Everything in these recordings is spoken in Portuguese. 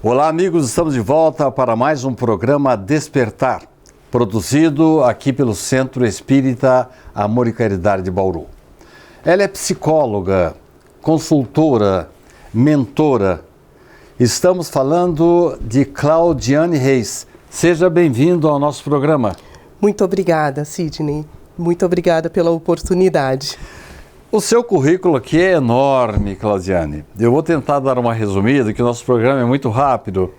Olá, amigos, estamos de volta para mais um programa Despertar, produzido aqui pelo Centro Espírita Amor e Caridade de Bauru. Ela é psicóloga, consultora, mentora. Estamos falando de Claudiane Reis. Seja bem-vindo ao nosso programa. Muito obrigada, Sidney. Muito obrigada pela oportunidade. O seu currículo aqui é enorme, Claudiane. Eu vou tentar dar uma resumida, que o nosso programa é muito rápido.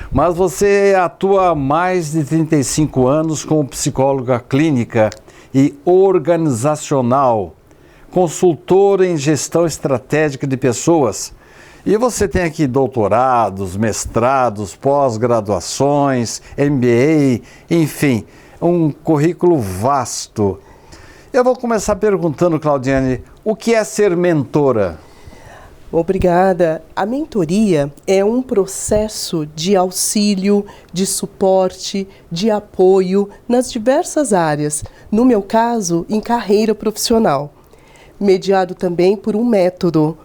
Mas você atua há mais de 35 anos como psicóloga clínica e organizacional, consultora em gestão estratégica de pessoas. E você tem aqui doutorados, mestrados, pós-graduações, MBA, enfim, um currículo vasto. Eu vou começar perguntando, Claudiane, o que é ser mentora? Obrigada. A mentoria é um processo de auxílio, de suporte, de apoio nas diversas áreas. No meu caso, em carreira profissional. Mediado também por um método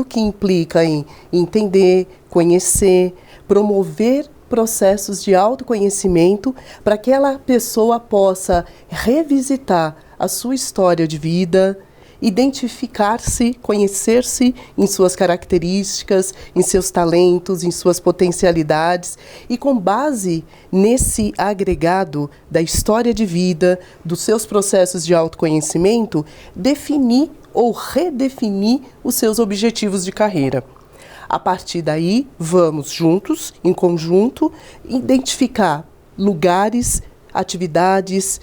que implica em entender, conhecer, promover processos de autoconhecimento para que aquela pessoa possa revisitar a sua história de vida, identificar-se, conhecer-se em suas características, em seus talentos, em suas potencialidades e com base nesse agregado da história de vida, dos seus processos de autoconhecimento, definir ou redefinir os seus objetivos de carreira. A partir daí, vamos juntos, em conjunto, identificar lugares, atividades,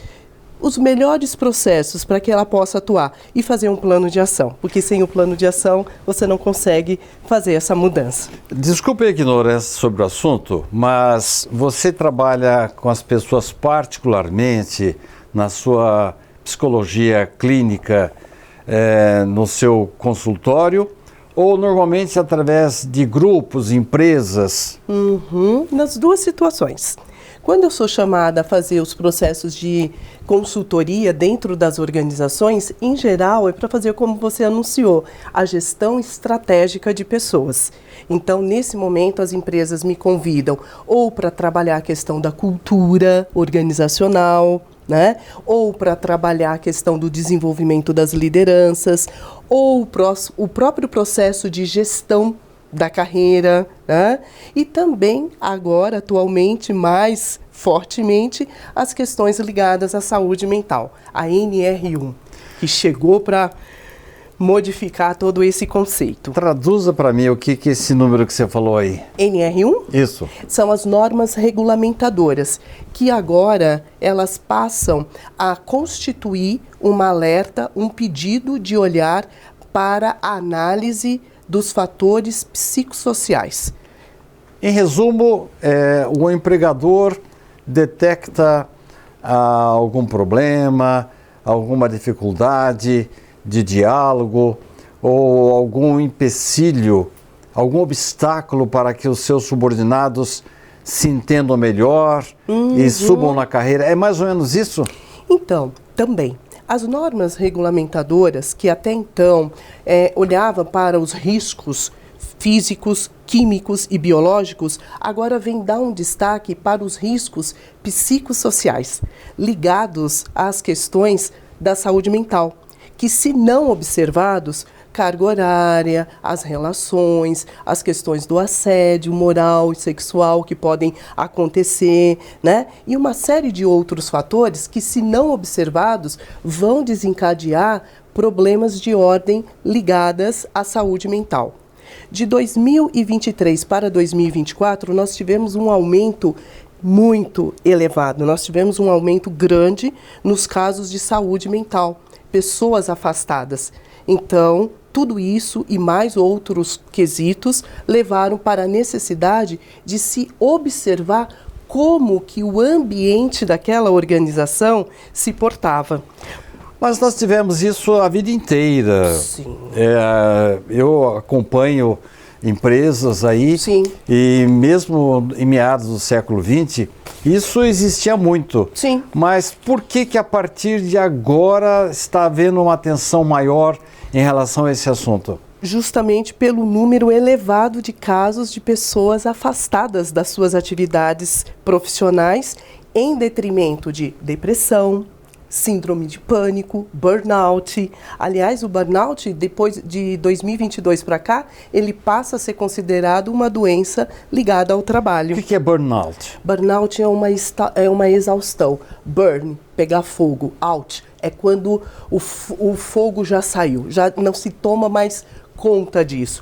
os melhores processos para que ela possa atuar e fazer um plano de ação, porque sem o plano de ação você não consegue fazer essa mudança. Desculpe a ignorância sobre o assunto, mas você trabalha com as pessoas particularmente na sua psicologia clínica, no seu consultório, ou normalmente através de grupos, empresas? Nas duas situações. Quando eu sou chamada a fazer os processos de consultoria dentro das organizações, em geral é para fazer como você anunciou, a gestão estratégica de pessoas. Então, nesse momento, as empresas me convidam ou para trabalhar a questão da cultura organizacional, né? Ou para trabalhar a questão do desenvolvimento das lideranças, ou o próprio processo de gestão da carreira, né? E também agora, atualmente, mais fortemente, as questões ligadas à saúde mental, a NR1, que chegou para modificar todo esse conceito. Traduza para mim o que é esse número que você falou aí. NR1? Isso. São as normas regulamentadoras, que agora elas passam a constituir uma alerta, um pedido de olhar para a análise dos fatores psicossociais. Em resumo, o empregador detecta algum problema, alguma dificuldade de diálogo ou algum empecilho, algum obstáculo para que os seus subordinados se entendam melhor e subam na carreira. É mais ou menos isso? Então, também. As normas regulamentadoras, que até então olhavam para os riscos físicos, químicos e biológicos, agora vem dar um destaque para os riscos psicossociais, ligados às questões da saúde mental, que se não observados, carga horária, as relações, as questões do assédio moral e sexual que podem acontecer, né? E uma série de outros fatores que, se não observados, vão desencadear problemas de ordem ligadas à saúde mental. De 2023 para 2024, nós tivemos um aumento muito elevado, nós tivemos um aumento grande nos casos de saúde mental, pessoas afastadas. Então, tudo isso e mais outros quesitos levaram para a necessidade de se observar como que o ambiente daquela organização se portava. Mas nós tivemos isso a vida inteira. Sim. Eu acompanho empresas aí. Sim. E mesmo em meados do século XX, isso existia muito. Sim. Mas por que a partir de agora está havendo uma atenção maior em relação a esse assunto? justamente pelo número elevado de casos de pessoas afastadas das suas atividades profissionais em detrimento de depressão, síndrome de pânico, burnout. Aliás, o burnout, depois de 2022 para cá, ele passa a ser considerado uma doença ligada ao trabalho. O que é burnout? Burnout é uma exaustão. Burn, pegar fogo. Out é quando o fogo já saiu, já não se toma mais conta disso.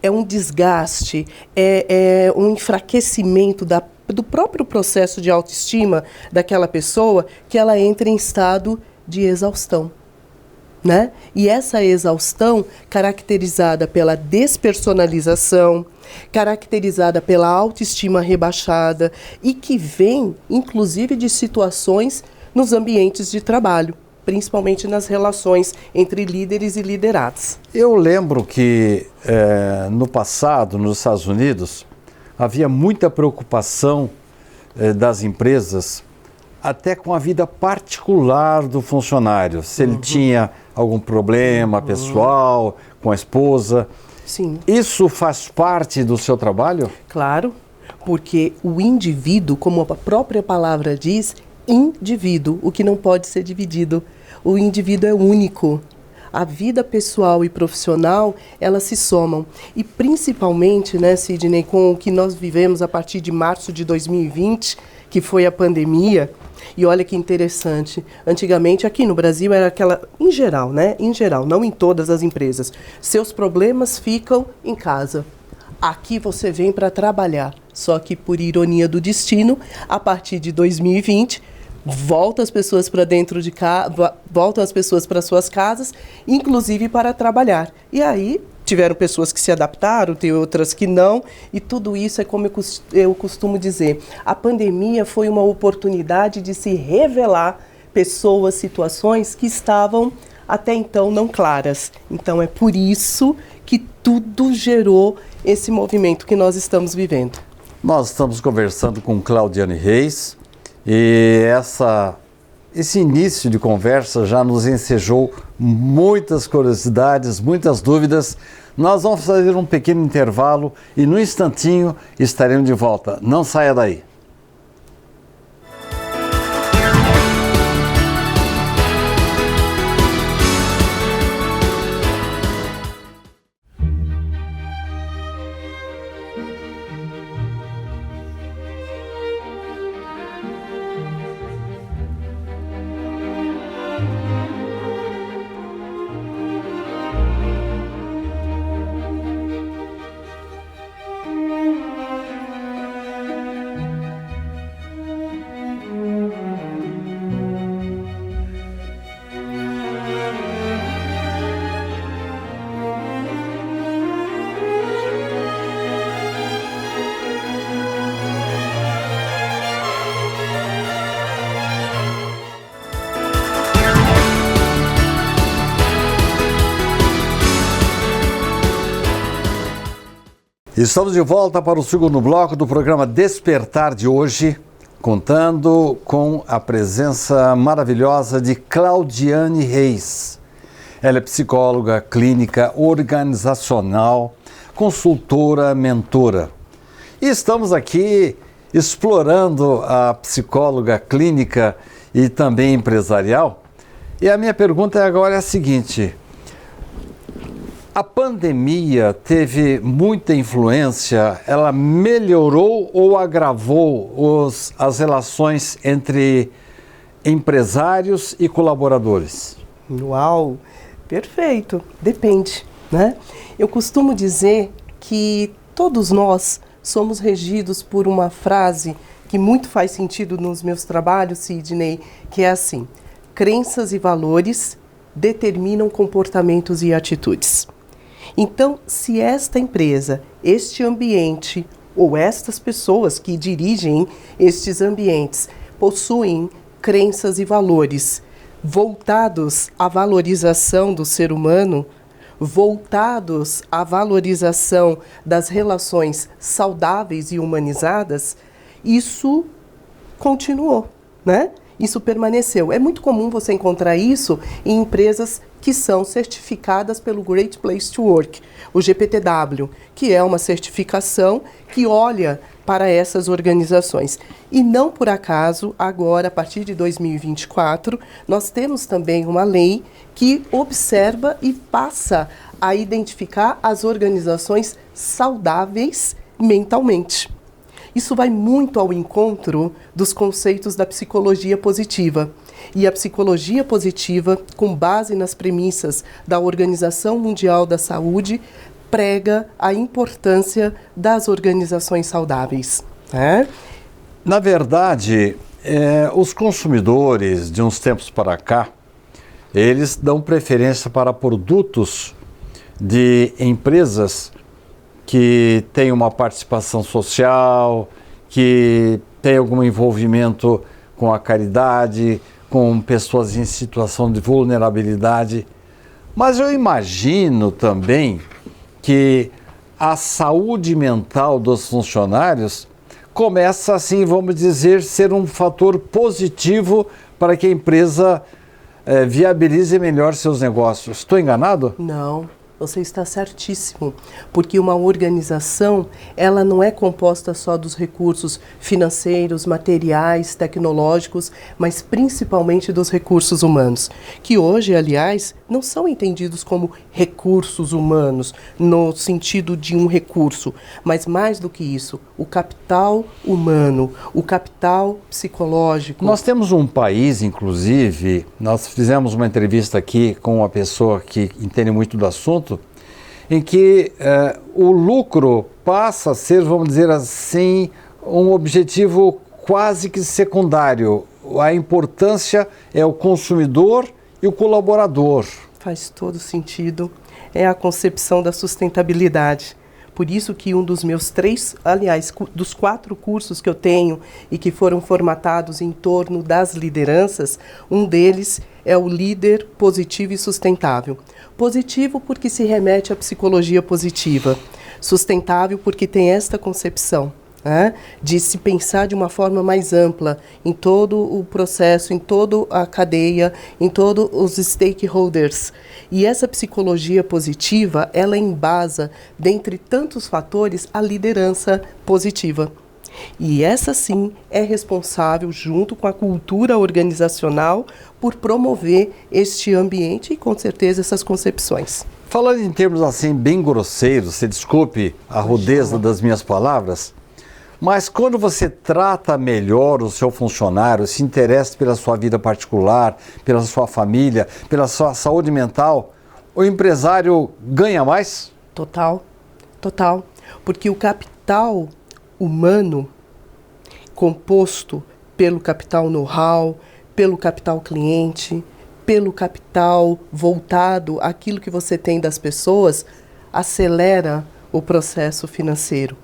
É um desgaste, é um enfraquecimento do próprio processo de autoestima daquela pessoa, que ela entra em estado de exaustão, né? E essa exaustão, caracterizada pela despersonalização, caracterizada pela autoestima rebaixada e que vem, inclusive, de situações nos ambientes de trabalho, principalmente nas relações entre líderes e liderados. Eu lembro que no passado, nos Estados Unidos, havia muita preocupação das empresas até com a vida particular do funcionário, se ele tinha algum problema pessoal com a esposa. Sim. Isso faz parte do seu trabalho? Claro, porque o indivíduo, como a própria palavra diz, indivíduo, o que não pode ser dividido. O indivíduo é único. A vida pessoal e profissional, elas se somam. E principalmente, né, Sidney, com o que nós vivemos a partir de março de 2020, que foi a pandemia. E olha que interessante, antigamente aqui no Brasil era aquela, em geral, né? Em geral, não em todas as empresas. Seus problemas ficam em casa. Aqui você vem para trabalhar. Só que, por ironia do destino, a partir de 2020, voltam as pessoas para dentro de casa, voltam as pessoas para suas casas, inclusive para trabalhar. E aí tiveram pessoas que se adaptaram, tem outras que não, e tudo isso é como eu costumo dizer. A pandemia foi uma oportunidade de se revelar pessoas, situações que estavam até então não claras. Então é por isso que tudo gerou esse movimento que nós estamos vivendo. Nós estamos conversando com Claudiane Reis e esse início de conversa já nos ensejou muitas curiosidades, muitas dúvidas. Nós vamos fazer um pequeno intervalo e no instantinho estaremos de volta. Não saia daí. Estamos de volta para o segundo bloco do programa Despertar de hoje, contando com a presença maravilhosa de Claudiane Reis. Ela é psicóloga clínica organizacional, consultora, mentora. E estamos aqui explorando a psicóloga clínica e também empresarial. E a minha pergunta agora é a seguinte: a pandemia teve muita influência, ela melhorou ou agravou as relações entre empresários e colaboradores? Uau, perfeito, depende, né? Eu costumo dizer que todos nós somos regidos por uma frase que muito faz sentido nos meus trabalhos, Sidney, que é assim: crenças e valores determinam comportamentos e atitudes. Então, se esta empresa, este ambiente ou estas pessoas que dirigem estes ambientes possuem crenças e valores voltados à valorização do ser humano, voltados à valorização das relações saudáveis e humanizadas, isso continuou, né? Isso permaneceu. É muito comum você encontrar isso em empresas que são certificadas pelo Great Place to Work, o GPTW, que é uma certificação que olha para essas organizações. E não por acaso, agora, a partir de 2024, nós temos também uma lei que observa e passa a identificar as organizações saudáveis mentalmente. Isso vai muito ao encontro dos conceitos da psicologia positiva. E a psicologia positiva, com base nas premissas da Organização Mundial da Saúde, prega a importância das organizações saudáveis. Né? Na verdade, os consumidores, de uns tempos para cá, eles dão preferência para produtos de empresas que têm uma participação social, que têm algum envolvimento com a caridade, com pessoas em situação de vulnerabilidade. Mas eu imagino também que a saúde mental dos funcionários começa, assim, vamos dizer, ser um fator positivo para que a empresa viabilize melhor seus negócios. Estou enganado? Não. Você está certíssimo, porque uma organização, ela não é composta só dos recursos financeiros, materiais, tecnológicos, mas principalmente dos recursos humanos, que hoje, aliás, não são entendidos como recursos humanos, no sentido de um recurso, mas mais do que isso, o capital humano, o capital psicológico. Nós temos um país, inclusive, nós fizemos uma entrevista aqui com uma pessoa que entende muito do assunto, em que o lucro passa a ser, vamos dizer assim, um objetivo quase que secundário. A importância é o consumidor e o colaborador. Faz todo sentido. É a concepção da sustentabilidade. Por isso que um dos meus dos 4 cursos que eu tenho e que foram formatados em torno das lideranças, um deles é o líder positivo e sustentável. Positivo porque se remete à psicologia positiva. Sustentável porque tem esta concepção, né, de se pensar de uma forma mais ampla em todo o processo, em toda a cadeia, em todos os stakeholders. E essa psicologia positiva, ela embasa, dentre tantos fatores, a liderança positiva. E essa sim é responsável, junto com a cultura organizacional, por promover este ambiente e, com certeza, essas concepções. Falando em termos assim bem grosseiros, se desculpe a rudeza das minhas palavras, mas quando você trata melhor o seu funcionário, se interessa pela sua vida particular, pela sua família, pela sua saúde mental, o empresário ganha mais? Total, total. Porque o capital humano, composto pelo capital know-how, pelo capital cliente, pelo capital voltado àquilo que você tem das pessoas, acelera o processo financeiro.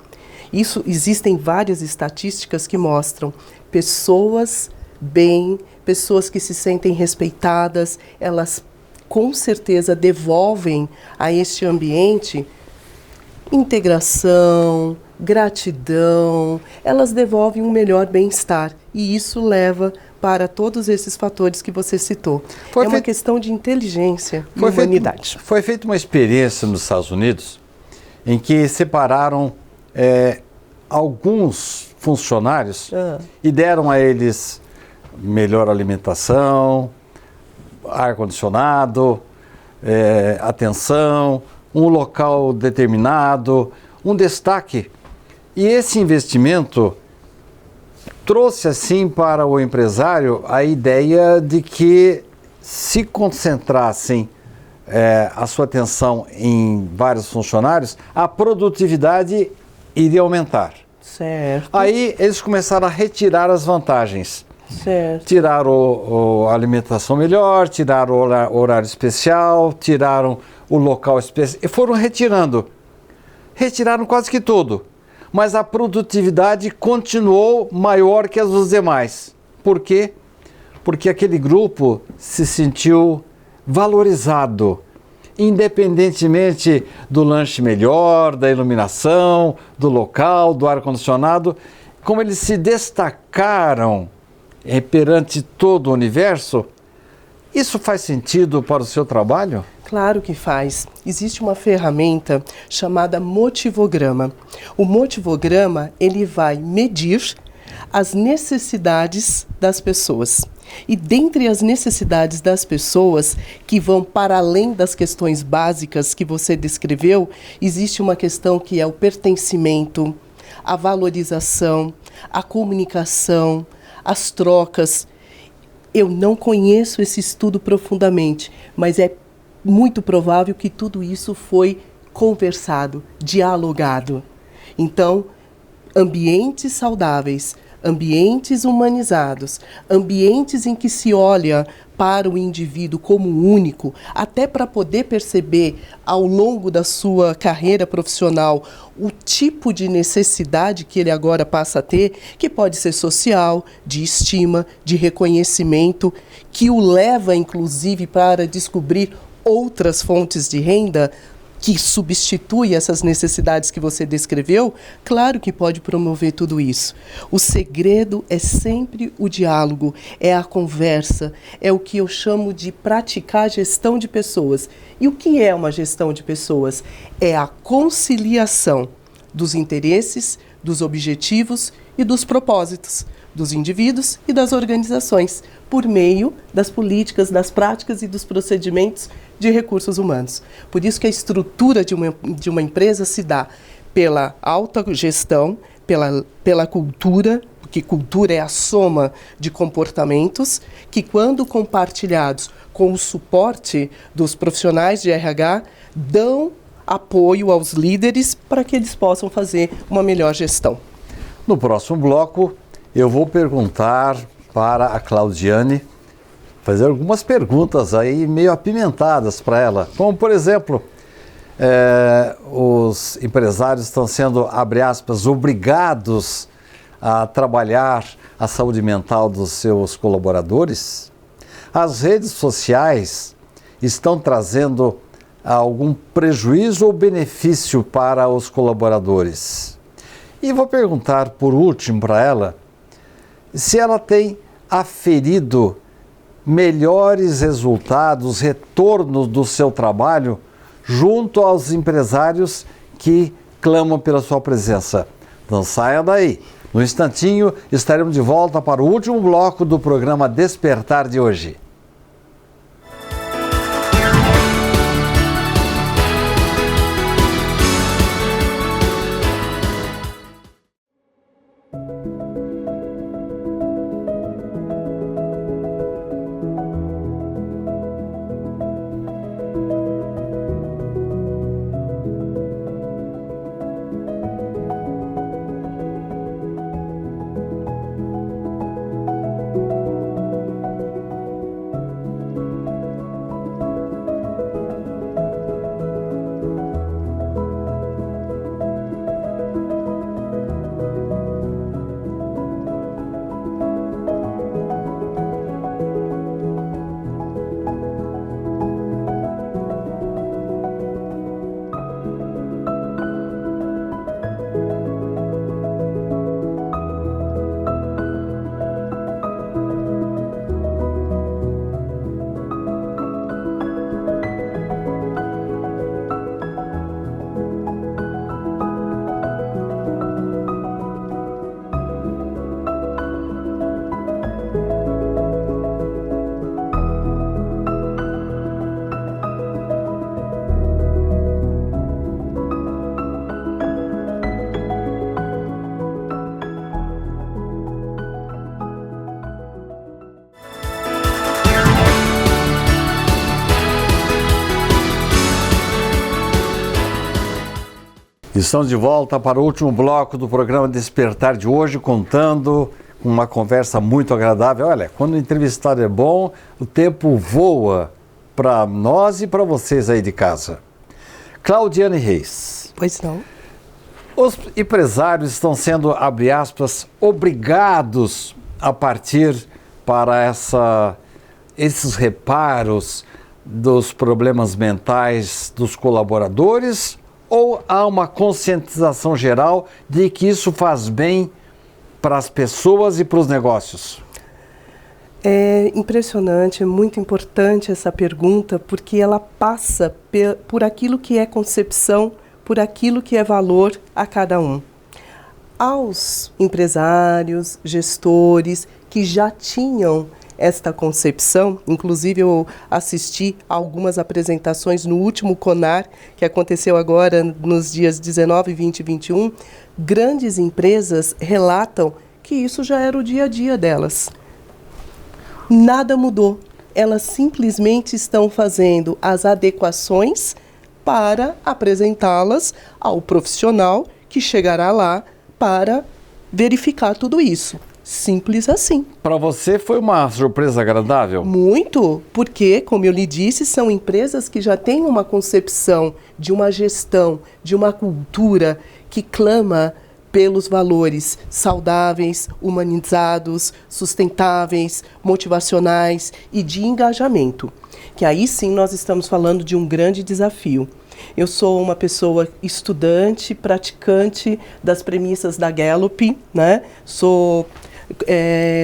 Isso, existem várias estatísticas que mostram pessoas bem, pessoas que se sentem respeitadas, elas com certeza devolvem a este ambiente integração, gratidão, elas devolvem um melhor bem-estar e isso leva para todos esses fatores que você citou. Uma questão de inteligência e humanidade. Foi feita uma experiência nos Estados Unidos em que separaram alguns funcionários e deram a eles melhor alimentação, ar-condicionado, atenção, um local determinado, um destaque. E esse investimento trouxe assim para o empresário a ideia de que se concentrassem a sua atenção em vários funcionários, a produtividade iria aumentar. Certo. Aí eles começaram a retirar as vantagens. Certo. Tiraram a alimentação melhor, tiraram o horário especial, tiraram o local especial, e foram retirando. Retiraram quase que tudo. Mas a produtividade continuou maior que as dos demais. Por quê? Porque aquele grupo se sentiu valorizado, independentemente do lanche melhor, da iluminação, do local, do ar-condicionado. Como eles se destacaram perante todo o universo, Isso faz sentido para o seu trabalho? Claro que faz. Existe uma ferramenta chamada motivograma. O motivograma, ele vai medir as necessidades das pessoas. E dentre as necessidades das pessoas, que vão para além das questões básicas que você descreveu, existe uma questão que é o pertencimento, a valorização, a comunicação, as trocas. Eu não conheço esse estudo profundamente, mas é muito provável que tudo isso foi conversado, dialogado. Então, ambientes saudáveis, ambientes humanizados, ambientes em que se olha para o indivíduo como único, até para poder perceber ao longo da sua carreira profissional o tipo de necessidade que ele agora passa a ter, que pode ser social, de estima, de reconhecimento, que o leva inclusive para descobrir outras fontes de renda que substitui essas necessidades que você descreveu, claro que pode promover tudo isso. O segredo é sempre o diálogo, é a conversa, é o que eu chamo de praticar gestão de pessoas. E o que é uma gestão de pessoas? É a conciliação dos interesses, dos objetivos e dos propósitos dos indivíduos e das organizações, por meio das políticas, das práticas e dos procedimentos de recursos humanos. Por isso que a estrutura de uma empresa se dá pela autogestão, pela cultura, porque cultura é a soma de comportamentos que, quando compartilhados com o suporte dos profissionais de RH, dão apoio aos líderes para que eles possam fazer uma melhor gestão. No próximo bloco, eu vou perguntar para a Claudiane, fazer algumas perguntas aí meio apimentadas para ela. Como, por exemplo, os empresários estão sendo, abre aspas, obrigados a trabalhar a saúde mental dos seus colaboradores? As redes sociais estão trazendo algum prejuízo ou benefício para os colaboradores? E vou perguntar, por último, para ela, se ela tem aferido melhores resultados, retornos do seu trabalho junto aos empresários que clamam pela sua presença. Não saia daí. No instantinho, estaremos de volta para o último bloco do programa Despertar de hoje. Estamos de volta para o último bloco do programa Despertar de hoje, contando com uma conversa muito agradável. Olha, quando o entrevistado é bom, o tempo voa para nós e para vocês aí de casa. Claudiane Reis. Pois não. Os empresários estão sendo, abre aspas, obrigados a partir para esses reparos dos problemas mentais dos colaboradores, ou há uma conscientização geral de que isso faz bem para as pessoas e para os negócios? É impressionante, é muito importante essa pergunta, porque ela passa por aquilo que é concepção, por aquilo que é valor a cada um. Aos empresários, gestores que já tinham esta concepção, inclusive eu assisti a algumas apresentações no último CONAR, que aconteceu agora nos dias 19, 20 e 21, grandes empresas relatam que isso já era o dia a dia delas. Nada mudou. Elas simplesmente estão fazendo as adequações para apresentá-las ao profissional que chegará lá para verificar tudo isso. Simples assim. Para você foi uma surpresa agradável? Muito, porque, como eu lhe disse, são empresas que já têm uma concepção de uma gestão, de uma cultura que clama pelos valores saudáveis, humanizados, sustentáveis, motivacionais e de engajamento. Que aí sim nós estamos falando de um grande desafio. Eu sou uma pessoa estudante, praticante das premissas da Gallup, né? Sou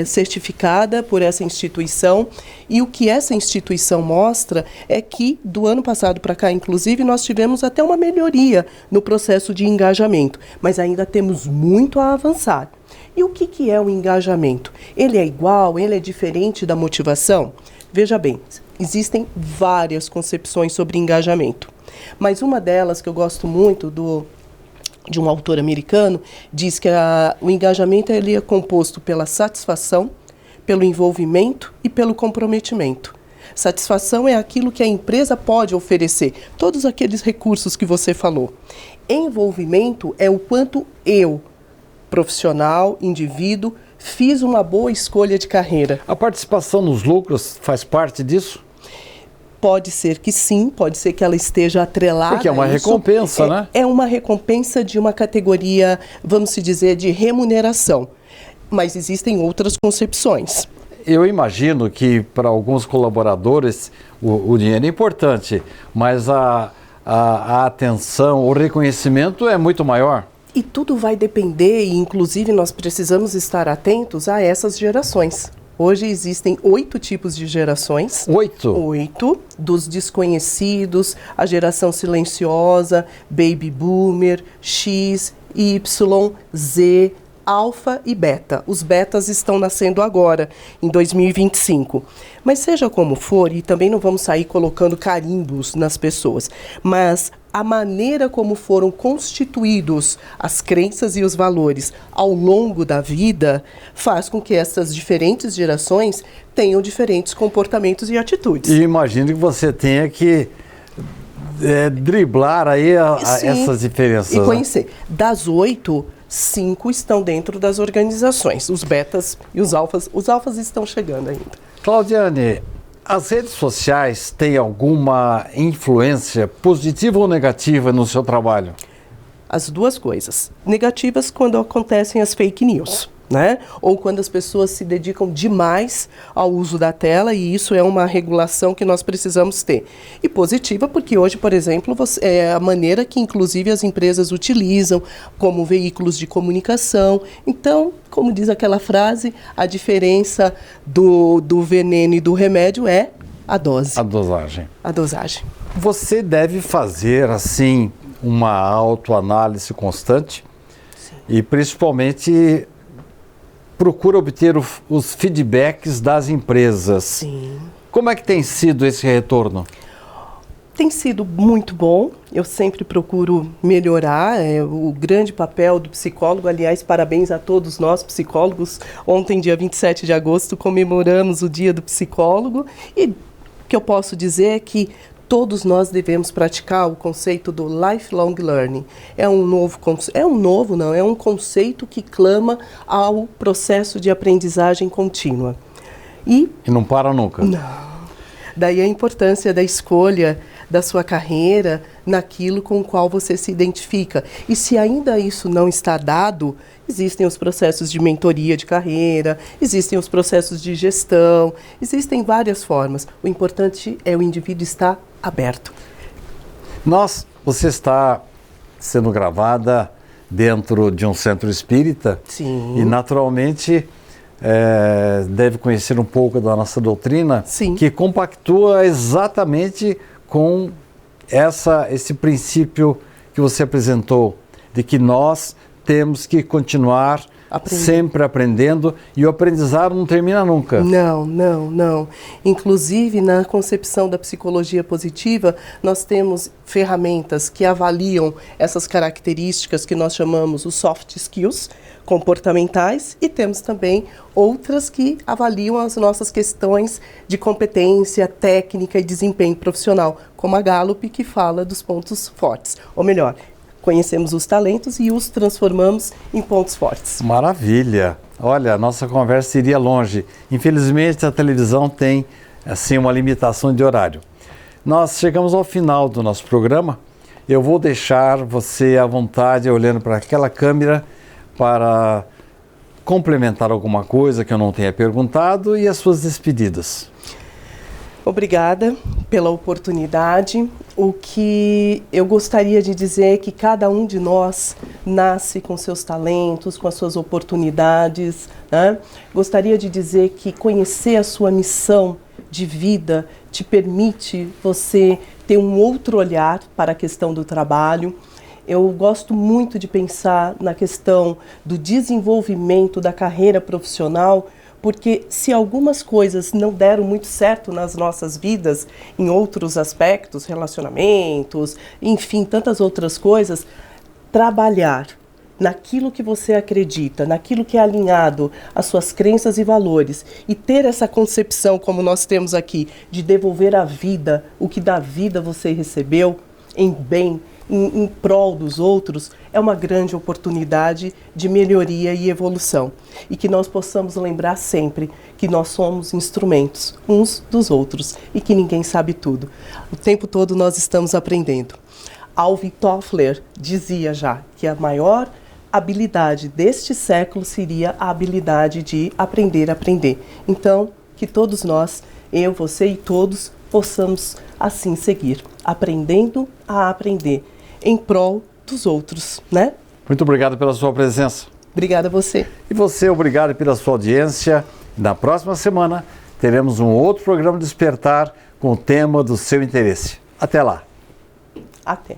certificada por essa instituição, e o que essa instituição mostra é que do ano passado para cá, inclusive, nós tivemos até uma melhoria no processo de engajamento, mas ainda temos muito a avançar. E o que é o engajamento? Ele é igual, ele é diferente da motivação? Veja bem, existem várias concepções sobre engajamento, mas uma delas que eu gosto muito de um autor americano, diz que o engajamento ele é composto pela satisfação, pelo envolvimento e pelo comprometimento. Satisfação é aquilo que a empresa pode oferecer, todos aqueles recursos que você falou. Envolvimento é o quanto eu, profissional, indivíduo, fiz uma boa escolha de carreira. A participação nos lucros faz parte disso? Pode ser que sim, pode ser que ela esteja atrelada. Porque é uma recompensa, né? É uma recompensa de uma categoria, vamos dizer, de remuneração. Mas existem outras concepções. Eu imagino que para alguns colaboradores o dinheiro é importante, mas a atenção, o reconhecimento é muito maior. E tudo vai depender, e inclusive nós precisamos estar atentos a essas gerações. Hoje existem 8 tipos de gerações. 8? 8, dos desconhecidos, a geração silenciosa, Baby Boomer, X, Y, Z, Alfa e Beta. Os betas estão nascendo agora, em 2025. Mas seja como for, e também não vamos sair colocando carimbos nas pessoas, mas a maneira como foram constituídos as crenças e os valores ao longo da vida faz com que essas diferentes gerações tenham diferentes comportamentos e atitudes. E imagino que você tenha que driblar aí essas diferenças. E conhecer. Das 8, 5 estão dentro das organizações, os betas e os alfas. Os alfas estão chegando ainda. Claudiane, as redes sociais têm alguma influência positiva ou negativa no seu trabalho? As duas coisas. Negativas quando acontecem as fake news, né? Ou quando as pessoas se dedicam demais ao uso da tela, e isso é uma regulação que nós precisamos ter. E positiva porque hoje, por exemplo, é a maneira que inclusive as empresas utilizam como veículos de comunicação. Então, como diz aquela frase, a diferença do veneno e do remédio é a dose. A dosagem. A dosagem. Você deve fazer, assim, uma autoanálise constante. Sim. E principalmente procura obter os feedbacks das empresas. Sim. Como é que tem sido esse retorno? Tem sido muito bom, eu sempre procuro melhorar, o grande papel do psicólogo. Aliás, parabéns a todos nós psicólogos. Ontem, dia 27 de agosto, comemoramos o Dia do Psicólogo, e o que eu posso dizer é que todos nós devemos praticar o conceito do lifelong learning. É um conceito que clama ao processo de aprendizagem contínua. E não para nunca. Não. Daí a importância da escolha da sua carreira naquilo com o qual você se identifica. E se ainda isso não está dado, existem os processos de mentoria de carreira, existem os processos de gestão, existem várias formas. O importante é o indivíduo estar aberto. Você está sendo gravada dentro de um centro espírita. Sim. E naturalmente deve conhecer um pouco da nossa doutrina, Sim. que compactua exatamente com esse princípio que você apresentou, de que nós temos que continuar sempre aprendendo, e o aprendizado não termina nunca. Não. Inclusive, na concepção da psicologia positiva, nós temos ferramentas que avaliam essas características que nós chamamos os soft skills comportamentais, e temos também outras que avaliam as nossas questões de competência, técnica e desempenho profissional, como a Gallup, que fala dos pontos fortes. Ou melhor, conhecemos os talentos e os transformamos em pontos fortes. Maravilha! Olha, a nossa conversa iria longe. Infelizmente, a televisão tem, assim, uma limitação de horário. Nós chegamos ao final do nosso programa. Eu vou deixar você à vontade, olhando para aquela câmera, para complementar alguma coisa que eu não tenha perguntado e as suas despedidas. Obrigada pela oportunidade. O que eu gostaria de dizer é que cada um de nós nasce com seus talentos, com as suas oportunidades, né? Gostaria de dizer que conhecer a sua missão de vida te permite você ter um outro olhar para a questão do trabalho. Eu gosto muito de pensar na questão do desenvolvimento da carreira profissional, porque se algumas coisas não deram muito certo nas nossas vidas, em outros aspectos, relacionamentos, enfim, tantas outras coisas, trabalhar naquilo que você acredita, naquilo que é alinhado às suas crenças e valores, e ter essa concepção, como nós temos aqui, de devolver à vida o que da vida você recebeu, em bem, em prol dos outros, é uma grande oportunidade de melhoria e evolução. E que nós possamos lembrar sempre que nós somos instrumentos uns dos outros e que ninguém sabe tudo. O tempo todo nós estamos aprendendo. Alvin Toffler dizia já que a maior habilidade deste século seria a habilidade de aprender a aprender. Então, que todos nós, eu, você e todos, possamos assim seguir, aprendendo a aprender, em prol dos outros, né? Muito obrigado pela sua presença. Obrigada a você. E você, obrigado pela sua audiência. Na próxima semana, teremos um outro programa Despertar com o tema do seu interesse. Até lá. Até.